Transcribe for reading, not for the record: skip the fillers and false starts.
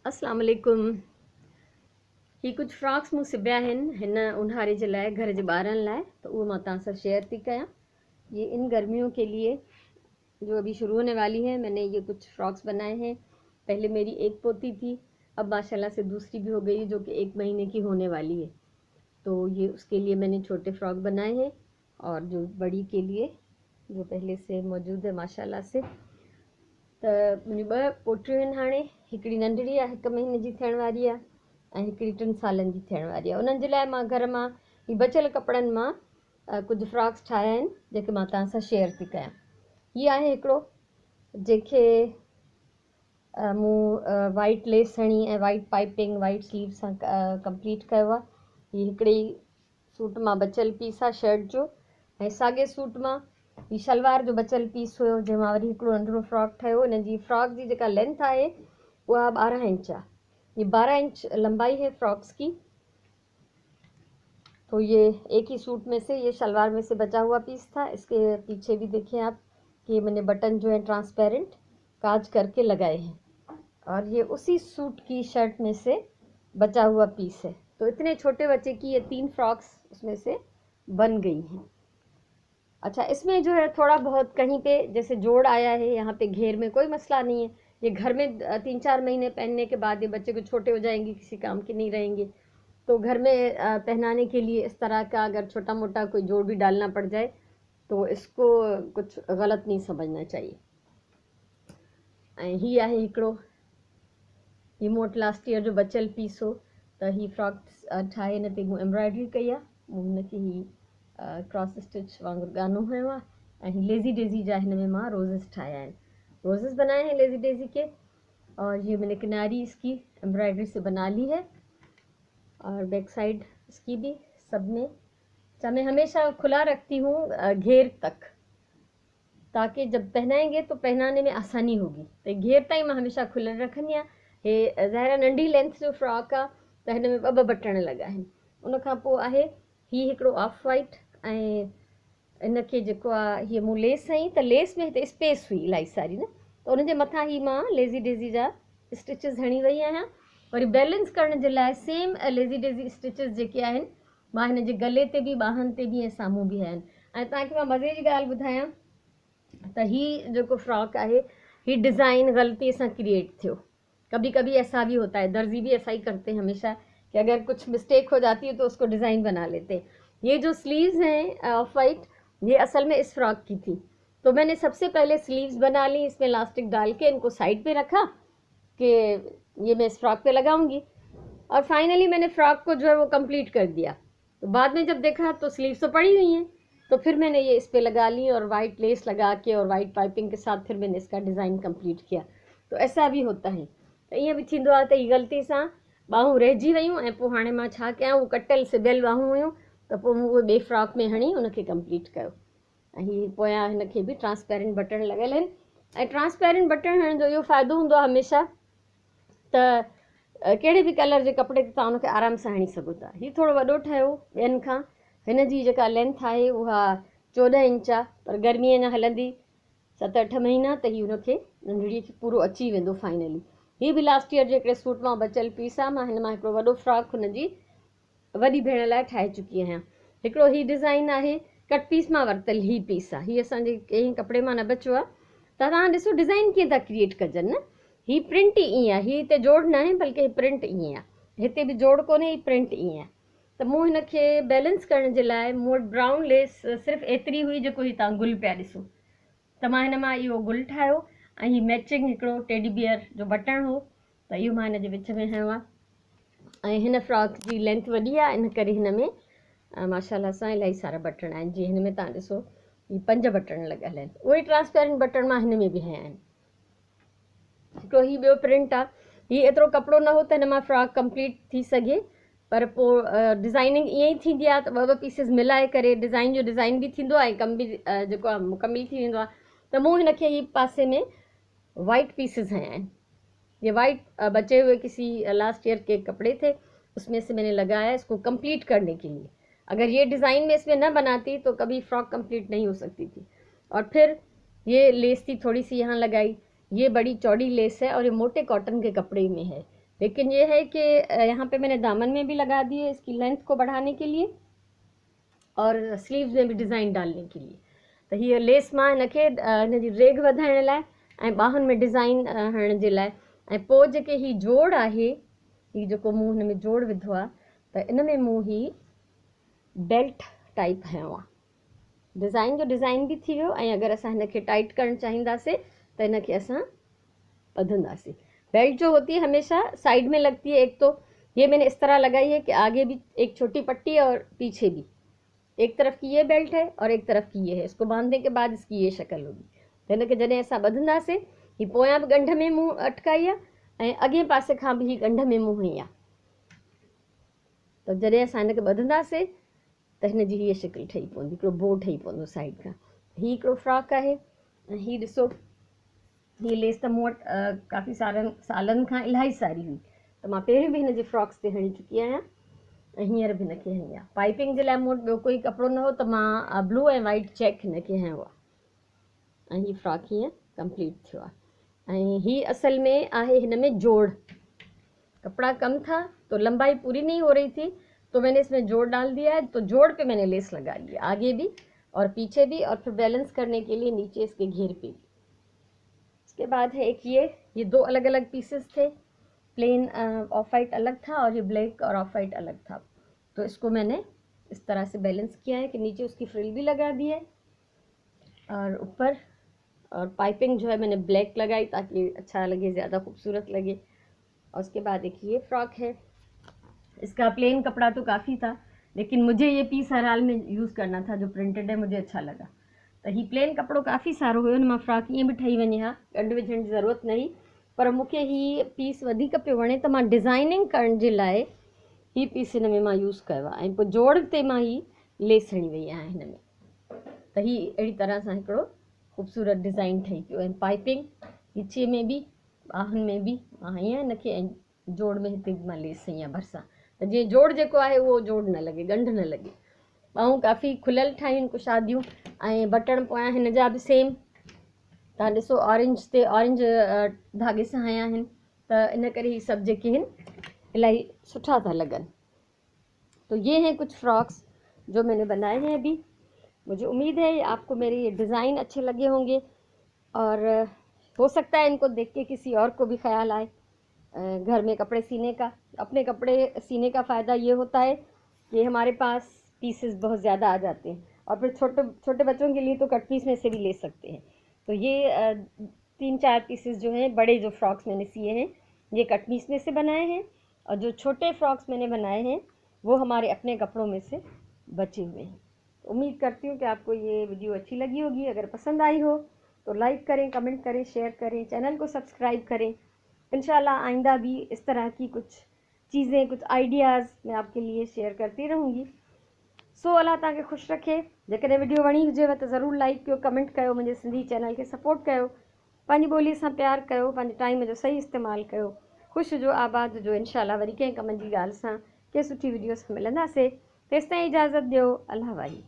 अस्सलाम वालेकुम। ही कुछ फ्रॉक्स मूं सिबिया आहिनि हिन ऊन्हारे जे लाइ, घर जे ॿारनि लाइ, तो वो मैं तव्हां सां शेयर थी कयां। ये इन गर्मियों के लिए जो अभी शुरू होने वाली है, मैंने ये कुछ फ्रॉक्स बनाए हैं। पहले मेरी एक पोती थी, अब माशाल्लाह से दूसरी भी हो गई है जो कि 1 महीने की होने वाली है। तो ये उसके लिए मैंने छोटे फ्रॉक बनाए हैं, और जो बड़ी के लिए जो पहले से मौजूद है माशाल्लाह से। त मुंहिंजी 2 पोटियूं आहिनि हाणे, हिकिड़ी नंढड़ी आहे 1 महीने जी थियण वारी आहे ऐं हिकिड़ी 3 सालनि जी थियण वारी आहे। उन्हनि जे लाइ मां घर मां ही बचियल कपिड़नि मां कुझु फ्रॉक्स ठाहिया आहिनि जेके मां तव्हां सां शेयर थी कयां। हीअ आहे हिकिड़ो जंहिंखे मूं वाइट लेस हणी ऐं वाइट पाइपिंग वाइट स्लीव सां कंप्लीट कयो आहे। हीअ हिकिड़ी सूट मां बचियल पीस आहे शर्ट जो, ऐं साॻे सूट मां ही शलवार जो बचियल पीस हुयो जंहिं मां वरी हिकिड़ो नंढिड़ो फ्रॉक ठहियो। हिन जी फ्रॉक जी जेका लेंथ आहे उहा 12 इंच आहे। ये 12 इंच लंबाई है फ्रॉक्स की। तो ये एक ही सूट में से, ये शलवार में से बचा हुआ पीस था। इसके पीछे भी देखें आप कि मैंने बटन जो है ट्रांसपेरेंट काज करके लगाए हैं, और ये उसी सूट की शर्ट में से बचा हुआ पीस है। तो इतने छोटे बच्चे की ये 3 फ्रॉक्स उसमें से बन गई हैं। अच्छा, इसमें जो है थोड़ा बहुत कहीं पे जैसे जोड़ आया है, यहाँ पे घेर में कोई मसला नहीं है। ये घर में 3-4 महीने पहनने के बाद ये बच्चे को छोटे हो जाएंगे, किसी काम के नहीं रहेंगे, तो घर में पहनाने के लिए इस तरह का अगर छोटा मोटा कोई जोड़ भी डालना पड़ जाए तो इसको कुछ गलत नहीं समझना चाहिए। ही आहे हिकिड़ो ही मोट लास्ट ईयर जो बचियल पीस हो, त ही फ्रॉक ठाहे हिन ते मूं एम्ब्रॉयडरी कई आहे। मूं हुनखे ही क्रॉस स्टिच वांगुरु गानो हयो आहे, ऐं लेज़ी डेज़ी जा हिन में मां रोज़ेस ठाहिया आहिनि, रोज़ेस बनाए हैं लेज़ी डेज़ी के। और ये मैंने किनारी इसकी एम्ब्रॉयडरी से बना ली है, और बैक साइड इसकी भी सब में मैं हमेशा खुला रखती हूँ घेर तक, ताकि जब पहनाएंगे तो पहनाने में आसानी होगी। तो घेर ताईं मैं हमेशा खुले रखंदी आहियां। हे ज़ाहिर नंढी लेंथ जो फ्रॉक आहे त हिन में 2 बटण लॻा आहिनि। उन खां पोइ आहे ही हिकिड़ो ऑफ वाइट, ऐं इनखे जेको आहे हीअ मूं लेस हई, त लेस में हिते स्पेस हुई इलाही सारी न, त उनजे मथां ही मां लेज़ी डेज़ी जा स्टिचिस हणी वई आहियां। वरी बैलेंस करण जे लाइ सेम लेज़ी डेज़ी स्टिचिस जेके आहिनि मां हिन जे गले ते बि, ॿाहनि ते बि ऐं साम्हूं बि आहिनि। ऐं तव्हांखे मां मज़े जी ॻाल्हि ॿुधायां त ही जो फ्रॉक आहे ही डिज़ाइन गलती से क्रिएट थियो। कभी कभी ऐसा भी होता है, दर्जी भी ऐसा ही करते हैं हमेशा कि अगर कुछ मिस्टेक हो जाती है तो उसको डिज़ाइन बना लेते हैं। ये जो स्लीव्स हैं ऑफ वाइट, ये असल में इस फ्रॉक की थी, तो मैंने सबसे पहले स्लीव्स बना ली, इसमें इलास्टिक डाल के इनको साइड पे रखा कि ये मैं इस फ्रॉक पे लगाऊंगी, और फाइनली मैंने फ्रॉक को जो है वो कंप्लीट कर दिया। तो बाद में जब देखा तो स्लीव्स तो पड़ी हुई हैं, तो फिर मैंने ये इस पे लगा ली और वाइट लेस लगा के और वाइट पाइपिंग के साथ फिर मैंने इसका डिज़ाइन कंप्लीट किया। तो ऐसा भी होता है, तो ईअं बि थींदो आहे त ही ग़लती सां ॿाहूं रहिजी वियूं, ऐं पोइ हाणे मां छा कयां, उहो कटियल सिबियल ॿाहूं हुयूं, त पोइ मूं उहे ॿिए फ्रॉक में हणी उनखे कंप्लीट कयो। ऐं हीअ पोयां हिनखे बि ट्रांसपेरेंट बटण लॻल आहिनि। ऐं ट्रांसपेरेंट बटण हणण जो इहो फ़ाइदो हूंदो आहे हमेशह त कहिड़े बि कलर जे कपिड़े ते तव्हां उनखे आराम सां हणी सघो था। हीअ थोरो वॾो ठहियो ॿियनि खां, हिन जी जेका लेंथ आहे उहा 14 इंच आहे, पर गर्मीअ अञा हलंदी 7-8 महीना त ही उनखे नंढड़ीअ खे पूरो अची वेंदो फाइनली। हीअ बि लास्ट ईयर जे हिकिड़े सूट मां बचियल पीस आहे। मां हिन मां हिकिड़ो वॾो फ्रॉक हुनजी वॾी भेण लाइ ठाहे चुकी आहियां। हिकिड़ो ही डिज़ाइन आहे कट पीस मां वरितल ही पीस आहे, हीअ असांजे कंहिं कपिड़े मां न बचियो आहे। त तव्हां ॾिसो डिज़ाइन कीअं था क्रिएट कजनि न, ही प्रिंट ई ईअं आहे, ही हिते जोड़ न आहे बल्कि ही प्रिंट ईअं आहे, हिते बि जोड़ कोन्हे, ही प्रिंट ईअं आहे। त मूं हिनखे बैलेंस करण जे लाइ मूं वटि ब्राउन लेस सिर्फ़ु एतिरी हुई जेको ही तव्हां गुल पिया ॾिसो, त मां हिन मां इहो गुल ठाहियो, ऐं ही मैचिंग हिकिड़ो टेडी बियर जो बटण हो, त इहो मां हिन जे विच में हयो आहे। ऐं हिन फ्रॉक जी लेंथ वॾी आहे, इन करे हिन में माशाल्लाह सां इलाही सारा बटण आहिनि। जीअं हिन में तव्हां ॾिसो ही 5 बटण लॻल आहिनि, उहे ट्रांसपेरेंट बटण मां हिन में बि हया आहिनि। हिकिड़ो ही ॿियो प्रिंट आहे, हीअ एतिरो कपिड़ो न हो त हिन मां फ्रॉक कंप्लीट थी सघे, पर पोइ डिज़ाइनिंग ईअं ई थींदी आहे त 2 पीसिस मिलाए करे डिज़ाइन जो डिज़ाइन बि थींदो आहे, ऐं कम बि जेको आहे मुकमिल थी वेंदो आहे। त मूं हिनखे ही पासे में वाइट पीसिस हया आहिनि। ये वाइट बचे हुए किसी लास्ट ईयर के कपड़े थे, उसमें से मैंने लगाया इसको कंप्लीट करने के लिए। अगर ये डिज़ाइन में इसमें न बनाती तो कभी फ्रॉक कंप्लीट नहीं हो सकती थी। और फिर ये लेस थी थोड़ी सी यहाँ लगाई, ये बड़ी चौड़ी लेस है और ये मोटे कॉटन के कपड़े में है, लेकिन ये है कि यहाँ पे मैंने दामन में भी लगा दिए इसकी लेंथ को बढ़ाने के लिए और स्लीव्स में भी डिज़ाइन डालने के लिए। त हीअ लेस मां हिनखे हिन जी रेग वधाइण लाइ ऐं ॿाहुनि में डिज़ाइन हणण जे लाइ ऐं पोइ जेके हीअ जोड़ आहे, हीअ जेको मूं हिन में जोड़ विधो आहे त इन में मूं ही बेल्ट टाइप हयो आहे। डिज़ाइन जो डिज़ाइन भी थी वियो ऐं अगरि असां हिनखे टाइट करणु चाहींदासीं त हिनखे असां ॿधंदासीं। बेल्ट जो होती है हमेशा साइड में लगती है। एक तो ये मैंने इस तरह लगाई है कि आगे भी एक छोटी पट्टी है और पीछे भी। एक तरफ की ये बेल्ट है और एक तरफ की ये है। इसको बांधने के बाद इसकी ये शक्ल होगी। तो हिनखे जॾहिं असां ॿधंदासीं, ही पोयां बि ॻंढ में मूं अटकाई आहे ऐं अॻे पासे खां बि ही ॻंढ में मूं हई आहे। त जॾहिं असां हिनखे ॿधंदासीं त हिन जी हीअ शिकिल ठही पवंदी, हिकिड़ो बो ठही पवंदो साइड खां। हीअ हिकिड़ो फ्रॉक आहे ऐं हीअ ॾिसो, हीअ लेस त मूं वटि काफ़ी सालनि खां इलाही सारी हुई, त मां पहिरियों बि हिन जे फ्रॉक्स ते हणी चुकी आहियां ऐं हींअर बि हिनखे हणी आहे। पाइपिंग जे लाइ मूं वटि ॿियो कोई कपिड़ो न हो त मां ब्लू ऐं वाइट चेक हिनखे हयो आहे ऐं हीअ फ्रॉक हीअं कंप्लीट थियो आहे। ऐं हीअ असल में आहे हिन में जोड़, कपड़ा कम था तो लंबाई पूरी नहीं हो रही थी तो मैंने इसमें जोड़ डाल दिया है। तो जोड़ पे मैंने लेस लगा ली है, आगे भी और पीछे भी, और फिर बैलेंस करने के लिए नीचे इसके घेर पे भी। इसके बाद है एक ये दो अलग अलग पीसेस थे। प्लेन ऑफ वाइट अलग था और ये ब्लैक और ऑफ वाइट अलग था। तो इसको मैंने इस तरह से बैलेंस किया है कि नीचे उसकी फ्रिल भी लगा दी है और ऊपर और पाइपिंग जो है मैंने ब्लैक लगाई ताकि अच्छा लगे, ज़्यादा खूबसूरत लगे। और उसके बाद एक ये फ्रॉक है, इसका प्लेन कपड़ा तो काफ़ी था लेकिन मुझे ये पीस हर हाल में यूज़ करना था, जो प्रिंटेड है मुझे अच्छा लगा। तो ही प्लेन कपड़ो काफ़ी सारो हुयो, हुन मां फ्रॉक ईअं बि ठही वञे हा, ॻंढ विझण जी ज़रूरत नहीं। पर मूंखे ही पीस वधीक पियो वणे त मां डिज़ाइनिंग करण जे लाइ ही पीस हिन में मां यूज़ कयो आहे ऐं पोइ जोड़ ते मां ही लेस हणी वई आहियां हिन में। त ही अहिड़ी तरह सां हिकिड़ो ख़ूबसूरत डिज़ाइन ठही पियो ऐं पाइपिंग नीचे में भी ॿाहुनि में भी मां हई आहियां हिनखे ऐं जोड़ में हिते भी मां लेस हई आहियां भरिसां, त जीअं जोड़ जेको आहे उहो जोड़ न लॻे, ॻंढ न लॻे। ॿाहूं काफ़ी खुलियल ठाहियूं कुझु शादियूं ऐं बटण पोयां हिन जा बि सेम तव्हां ॾिसो ऑरेंज ते ऑरेंज धागे सां हया आहिनि, त इन करे ही सभु जेके आहिनि इलाही सुठा था लगन। तो ये हैं कुछ फ्रॉक्स जो मैंने बनाए हैं अभी। मुझे उम्मीद है आपको मेरे ये डिज़ाइन अच्छे लगे होंगे और हो सकता है इनको देख के किसी और को भी ख्याल आए घर में कपड़े सीने का। अपने कपड़े सीने का फ़ायदा ये होता है कि हमारे पास पीसेस बहुत ज़्यादा आ जाते हैं और फिर छोटे छोटे बच्चों के लिए तो कट पीस में से भी ले सकते हैं। तो ये 3-4 पीसेस जो हैं, बड़े जो फ्रॉक्स मैंने सिए हैं ये कट पीस में से बनाए हैं और जो छोटे फ्रॉक्स मैंने बनाए हैं वो हमारे अपने कपड़ों में से बचे हुए हैं। उम्मीद करती हूँ कि आपको ये वीडियो अच्छी लगी होगी। अगर पसंद आई हो तो लाइक करें, कमेंट करें, शेयर करें, चैनल को सब्सक्राइब करें। इंशाल्लाह आइंदा भी इस तरह की कुछ चीज़ें, कुछ आइडियाज़ मैं आपके लिए शेयर करती रहूँगी। सो अल्लाह तव्हांखे ख़ुशि रखे। जेकॾहिं वीडियो वणी हुजेव त ज़रूरु लाइक कयो, कमेंट कयो, मुंहिंजे सिंधी चैनल खे सपोर्ट कयो, पंहिंजी ॿोलीअ सां प्यार कयो, पंहिंजे टाइम जो सही इस्तेमालु कयो। ख़ुशि जो आबाद जो, इंशाल्लाह वरी कंहिं कम जी ॻाल्हि सां, कंहिं सुठी वीडियो सां मिलंदासीं। तेसिताईं इजाज़त ॾियो। अल्लाह वारी।